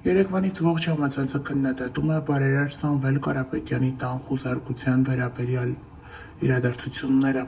Երեկվանից ողջ համացանցը քննադատում է բարերար Սամվել Կարապետյանի տան խուզարկության վերաբերյալ իրադարձությունները։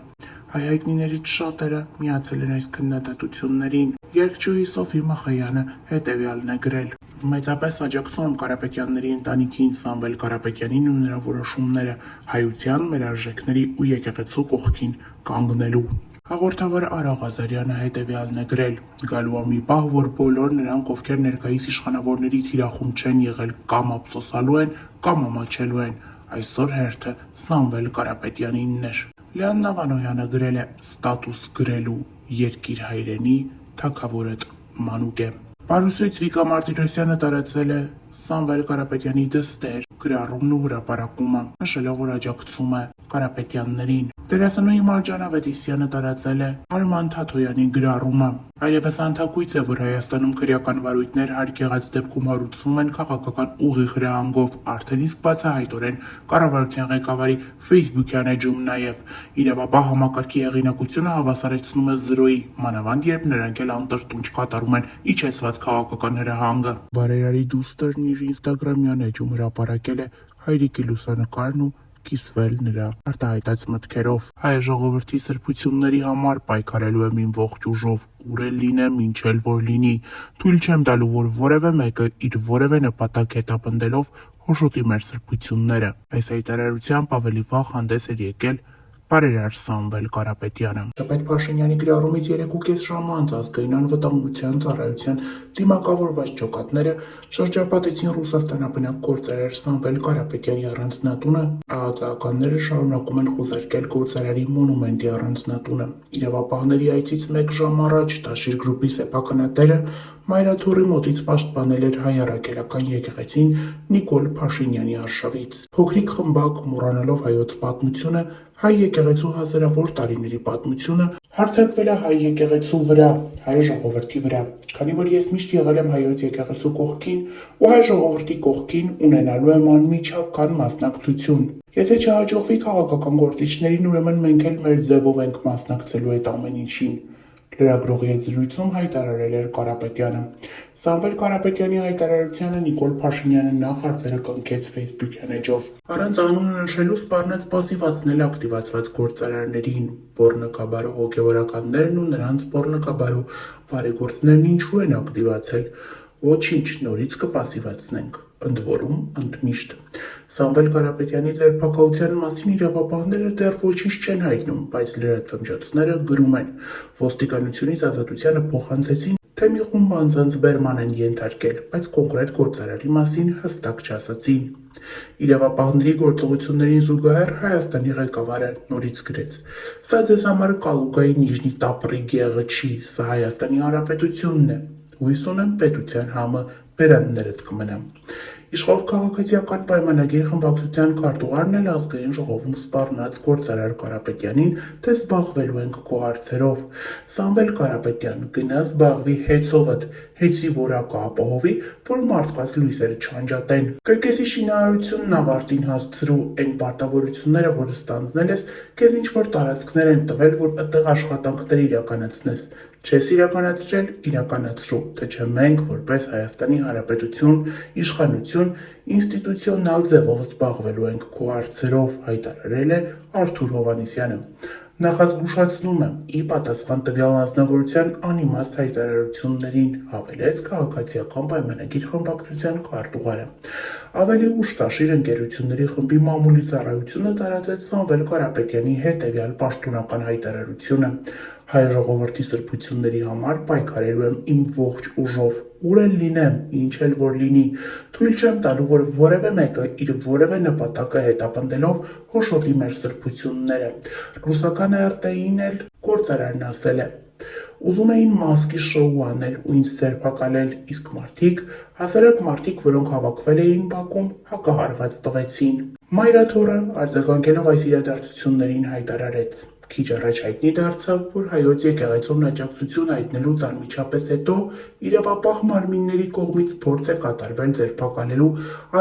Հայհայտնիներից շատերը միացել են այս քննադատություններին։ Երգչուհի Սոֆի Մախայանը հետևյալն է գրել. «Մեծապես աջակցում եմ Կարապետյանների ընտանիքին, Սամվել Կարապետյանին ու նրա որոշումները հայության, մեր արժեքների ու եկեղեցու կողքին կանգնելու»։ Հաղորդավար Արա Ղազարյանը հետևյալն է գրել. «Գալու է մի պահ, որ բոլոր նրանք, ովքեր ներկայիս իշխանավորների թիրախում չեն եղել, կամ ափսոսալու են, կամ ամաչելու են։ Այսօր հերթը Սամվել Կարապետյանինն էր»։ Լիաննա Վանոյանը գրել է. «Ստատուս գրելու երկիր հայրենի, թագավորդ մանուկ է»։ Պարուսույց Վիկա Մարտիրոսյանը տարածել է Սամվել Կարապետյանի դստեր, գրառումն ու հրապարակումը, նշելով, որ աջակցում է Կարապետյաններին։ Դերասանուհի Մարջան Ավետիսյանը տարածել է Արման Թաթոյանի գրառումը։ Այլևս անթակույց է, որ Հայաստանում քրեական վարույթներ հարկ եղած դեպքում հարուցվում են քաղաքական ուղիղ հրահանգով, արդեն իսկ բացահայտորեն կառավարության ղեկավարի ֆեյսբուքյան էջում նաև։ Իրավապահ համակարգի հեղինակությունը հավասարեցնում է զրոյի, մանավանդ երբ նրանք էլ անտրտունջ կատարում են իջեցված քաղաքական հրահանգը։ Բարերարի դուստրն իր ինստագրամյան էջում հրապարակել է հայրիկի լուսանկարն ու կիսվել նրա արտահայտած մտքերով։ Հայ ժողովրդի սրբությունների համար պայքարելու եմ իմ ողջ ուժով, ուր էլ լինեմ, ինչ էլ որ լինի։ Թույլ չեմ տալու, որ որևէ մեկը իր որևէ նպատակ հետապնդելով հոշոտի մեր սրբությունները։ Այս հայտարարությամբ ավելի վաղ հանդես էր եկել բարերար Սամվել Կարապետյանը։ Շապետ Փաշինյանի գրառումից 3.5 ժամ անց Ազգային անվտանգության ծառայության դիմակավորված ջոկատները շրջապատեցին Ռուսաստանաբնակ գործարար Սամվել Կարապետյանի առանձնատունը։ Ահածականները շարունակում են խուզարկել գործարարի մոնումենտի առանձնատունը։ Իրավապահների այցից 1 ժամ առաջ Տաշիր գրուպի սեփականատերը Մայրաթոռի մոտից պաշտպանել էր հայ առաքելական եկեղեցին Նիկոլ Փաշինյանի արշավից։ Փոքրիկ խմբակ, մոռանալով հայոց պատմությունը, հայ եկեղեցու հազարավոր տարիների պատմությունը, հարձակվել է հայ եկեղեցու վրա, հայ ժողովրդի վրա։ Քանի որ ես միշտ եղել եմ հայոց եկեղեցու կողքին ու հայ ժողովրդի կողքին, ունենալու եմ անմիջական մասնակցություն։ Եթե չհաջողվի քաղաքական գործիչներին, ուրեմն մենք էլ մեր ձևով ենք մասնակցելու այդ ամեն ինչին, լրագրողի հետ զրույցում հայտարարել էր Կարապետյանը։ Սամվել Կարապետյանի հայտարարությանը Նիկոլ Փաշինյանը նախ արձերը կնքեց ֆեյսբուքյան էջով։ Առանց անունը նշելու սպառնաց պասիվացնել ակտիվացված գործարարներին, բոռնկաբարո հոգևորականներն ու նրանց բոռնկաբարո բարեգործներն ինչու են ակտիվացել։ Ոչինչ, նորից կպասիվացնենք։ Ընդ որում, ընդմիշտ։ Սամվել Կարապետյանի ձերբակալության մասին իրավապահները դեռ ոչինչ չեն հայտնում, բայց լրատվամիջոցները գրում են։ Ոստիկանությունից Ազատությանը փոխանցեցին, թե մի խումբ անձանց բերման են ենթարկել, բայց կոնկրետ գործարարի մասին հստակ չասացին։ Իրավապահների գործողություններին զուգահեռ Հայաստանի ղեկավարը նորից գրեց. «Սա ձեզ համար Կալուգայի Նիժնի Տապրի գեղը չի, սա Հայաստանի Հանրապետությունն է։ Հույս ունեմ պետության համը բերաններդ կմնա»։ Իշխող քաղաքացիական պայմանագիր խմբակցության քարտուղարն էլ Ազգային ժողովում սպառնաց գործարար Կարապետյանին, թե զբաղվելու ենք քո հարցերով։ Սամվել Կարապետյան, գնա զբաղվի հեծովդ, հեծի որակը ապահովի, որ մարդկանց լույսերը չանջատեն։ Կրկեսի շինարարությունն ավարտին հասցրու, այն պարտավորությունները, որ ստանձնել ես, քեզ ինչ-որ տարածքներ են տվել, որ այդտեղ աշխատանքներ իրականացնես։ Չես իրականացրել, իրականացրու, թե չէ մենք, որպես Հայաստանի Հանրապետություն, իշխանություն, ինստիտուցիոնալ ձևով զբաղվելու ենք քո հարցերով, հայտարարել է Արթուր Հովհաննիսյանը։ Նախազգուշացնում եմ, ի պատասխան տվյալ անձնավորության անիմաստ հայտարարություններին, հավելեց քաղաքացիական պայմանագիր խմբակցության քարտուղարը։ Ավելի ուշ Տաշիր ընկերությունների խմբի մամուլի ծառայությունը տարածեց Սամվել Կարապետյանի հետևյալ պաշտոնական հայտարարությունը. «Հայ ժողովրդի սրբությունների համար պայքարելու եմ իմ ողջ ուժով, ուր էլ լինեմ, ինչ էլ որ լինի։ Թույլ չեմ տալու, որ որևէ մեկը իր որևէ նպատակը հետապնդելով հոշոտի մեր սրբությունները»։ Ռուսական ՌՏ-ին էլ գործարարն ասել է. «Ուզում էին մասկի շոու անել ու ինձ ձերբակալել, իսկ մարդիկ, հասարակ մարդիկ, որոնք հավաքվել էին բակում, հակահարված տվեցին»։ Մայրաթոռը արձագանքելով այս իրադարձություններին հայտարարեց. Քիչ առաջ հայտնի դարձավ, որ հայոց եկեղեցում աջակցություն հայտնելուց անմիջապես հետո իրավապահ մարմինների կողմից փորձ է կատարվել ձերբակալելու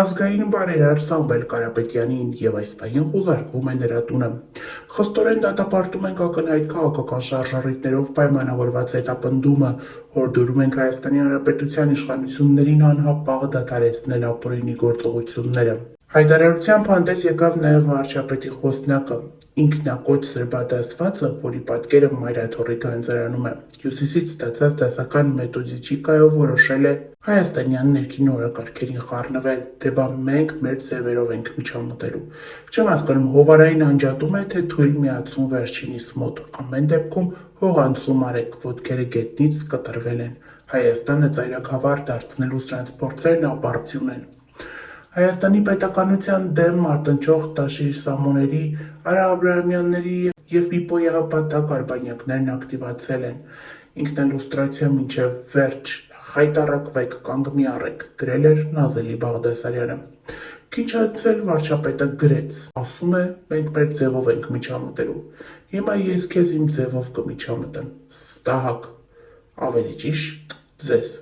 ազգային բարերար Սամվել Կարապետյանին եւ այս պահին խուզարկվում է նրա տունը։ Խստորեն դատապարտում ենք ակնհայտ քաղաքական շարժառիթներով պայմանավորված հետապնդումը, հորդորում ենք Հայաստանի Հանրապետության իշխանություններին անհապաղ դադարեցնել ապօրինի գործողությունները։ Հայտարարությամբ հանդես եկավ նաև վարչապետի խոսնակը։ Ինքնակոչ սրբադասվածը, որի պատկերը Մայրաթոռի գանձարանում է, Հյուսիսից ստացած դասական մեթոդիկայով որոշել է հայաստանյան ներքին օրակարգերին խառնվել, թե բա մենք մեր ձևերով ենք միջամտելու։ Չեմ հասկանում, հովարային անջատում է, թե թույլ միացում վերջինիս մոտ։ Ամեն դեպքում հողանցում արեք, ոտքերը գետնից կտրվել են։ Հայաստանը ծայրակավար դարձնելու սրանց փորձերն ապարդյուն են։ Հայաստանի պետականության դեմ մարտնչող Տաշիր Սամոների, Արա Աբրահամյանների և Պիպո Եղապատակ արբանյակներն ակտիվացել են։ Ինքնալուստրացիա մինչև վերջ, խայտառակվեք, կանգ մի առեք, գրել էր Նազելի Բաղդասարյանը։ Քիչ անց էլ վարչապետը գրեց, ասում է, մենք մեր ձևով ենք միջամտելու։ Հիմա ես քեզ իմ ձևով կմիջամտեմ։ Ստահակ, ավելի ճիշտ, ձեզ։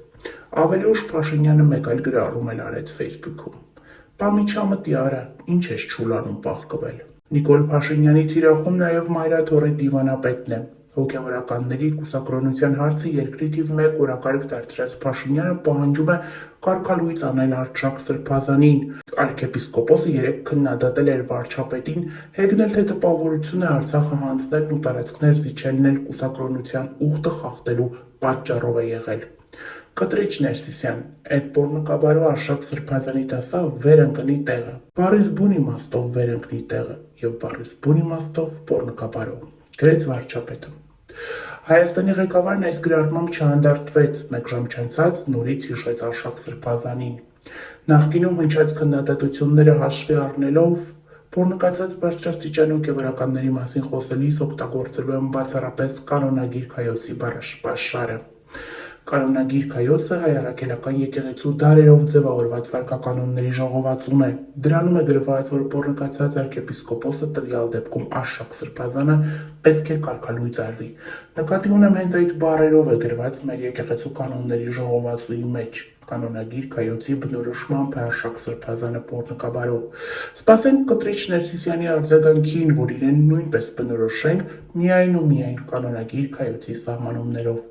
Ավելի ուշ Փաշինյանը մեկ այլ գրառում էլ արեց Facebook-ում։ Բա միջամտի արա, ինչ ես չուլանում պաղկվել։ Նիկոլ Փաշինյանի թիրախում նաև Մայրաթոռի դիվանապետն է։ Հոգևորականների կուսակրոնության հարցը երկրի թիվ 1 օրակարգ դարձրած Փաշինյանը պահանջում է կարգալույծ անել Արշակ Սրբազանին։ Արքեպիսկոպոսը երեկ քննադատել էր վարչապետին, հեգնել, թե տպավորություն է Արցախը հանձնելն ու տարածքներ զիջելն էլ կուսակրոնության ուխտը խախտելու պատճառով է եղել։ Կտրիչ Ներսիսյան, այդ պոռնկաբարո Արշակ Սրբազանի դասա վեր ընկնի տեղը, բառից բուն իմաստով վեր ընկնի տեղը և բառից բուն իմաստով պոռնկաբարո, գրեց վարչապետը։ Հայաստանի ղեկավարն այս գրառմամբ չհանդարտվեց, մեկ ժամ չանցած նորից հիշեց Արշակ Սրբազանին։ Նախկինում հնչած քննադատությունները հաշվի առնելով, պոռնկացած բարձրաստիճան հոգևորականների մասին խոսելիս օգտագործելու եմ բացառապես կանոնագիր Քայոցի բառապաշարը։ Կանոնագիր Քայոցը հայ առաքելական եկեղեցու դարերով ձևավորված վարքականոնների ժողովածուն է։ Դրանում է գրված, որ պոռնկացած arczepiskopos-ը տվյալ դեպքում Արշակ Սրբազանը պետք է կարգալույծ արվի։ Նկատի ունեմ հենց այդ բառերով է գրված մեր եկեղեցու կանոնների ժողովածուի մեջ։ Կանոնագիր Քայոցի բնորոշմամբ է Արշակ Սրբազանը պոռնկաբարո։ Սպասենք Կտրիչ Ներսիսյանի արձագանքին, որ իրեն նույնպես բնորոշենք միայն ու միայն կանոնագիր Քայոցի սահմանումներով,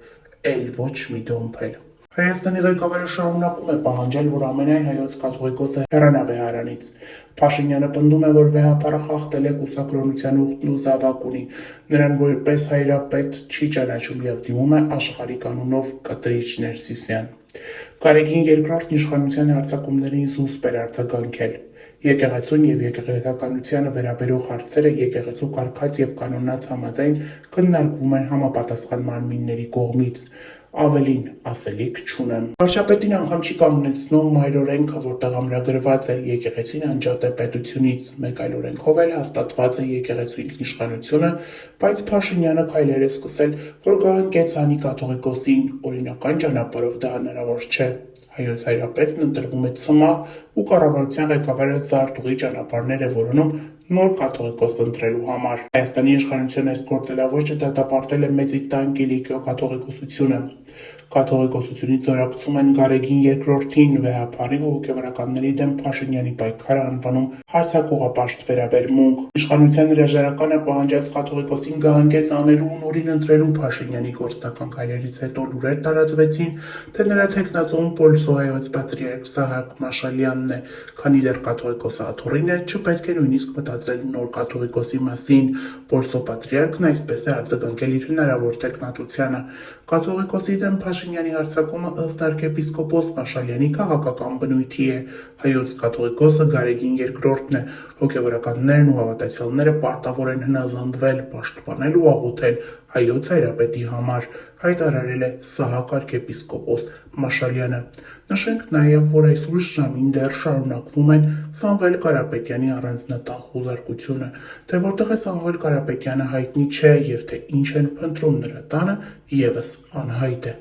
էլ ոչ մի դոմփել։ Հայաստանի ղեկավարը շարունակում է պահանջել, որ ամենայն հայոց կաթողիկոսը հեռանա վեհարանից։ Փաշինյանը պնդում է, որ վեհապարը խախտել է կուսակրոնության ուխտն ու զավակ ունի, նրան որպես հայրապետ չի ճանաչում և դիմում է աշխարհի կանոնով Կտրիչ Ներսիսյան։ Գարեգին II իշխանության հարձակումներին զուսպ էր արձագանքել։ Եկեղեցուն և եկեղեցականությանը վերաբերող հարցերը եկեղեցու կարգած և կանոնած համաձայն քննարկվում են համապատասխան մարմինների կողմից։ Ավելին ասելիք չունեմ։ Վարչապետին անգամ չի կանգնեցնում մայր օրենքը, որտեղ ամրագրված է եկեղեցին անջատ է պետությունից, մեկ այլ օրենքով էլ հաստատված է եկեղեցու ինքնիշխանությունը, բայց Փաշինյանը քայլեր է սկսել, որ գահընկեց հանի կաթողիկոսին, օրինական ճանապարհով դա հնարավոր չէ։ Հայոց հայրապետն ընտրվում է ցմահ ու կառավարության ղեկավարը զարտուղի ճանապարհներ է որոնում նոր կաթողիկոս ընտրելու համար։ Հայաստանի իշխանության այս գործելավոճը դատապարտել է Մեծիտան Կիլիկիո կաթողիկոսությունը։ Կաթողիկոսությունից զորակցում են Գարեգին II-ին, վեհապարի ու հոգևորականների դեմ Փաշինյանի պայքարը անվանում հարձակողապաշտ վերաբերմունք։ Իշխանության հրաժարականը պահանջած կաթողիկոսին գահընկեց անելու ու նորին ընտրելու Փաշինյանի գործնական քայլերից հետո լուրեր տարածվեցին, թե նրա թեկնածուն Պոլսոայոց պատրիարք Սահակ Մաշալյանն է, քանի դեռ կաթողիկոսը աթոռին է, չպետք է նույնիսկ մտածել նոր կաթողիկոսի մասին։ Պոլսո պատրիարքն այսպես է արձագանքել իր հնարավոր թեկնածությանը։ Կաթողիկոսի դեմ Փաշինյանի հարձակումը ըստ arczepiskopos Մաշալյանի քաղաքական բնույթի է։ Հայոց կաթողիկոսը Գարեգին II-ն է։ Հոգևորականներն ու հավատացյալները պարտավոր են հնազանդվել, պաշտպանել ու աղոթել հայոց հայրապետի համար, հայտարարել է Սահակ arczepiskopos Մաշալյանը։ Նշենք նաև, որ այս ուշ ժամին դեռ շարունակվում են Սամվել Կարապետյանի առանձնատան խուզարկությունը, թե որտեղ է Սամվել Կարապետյանը հայտնի չէ և թե ինչ են փնտրում նրա տանը ևս անհայտ է։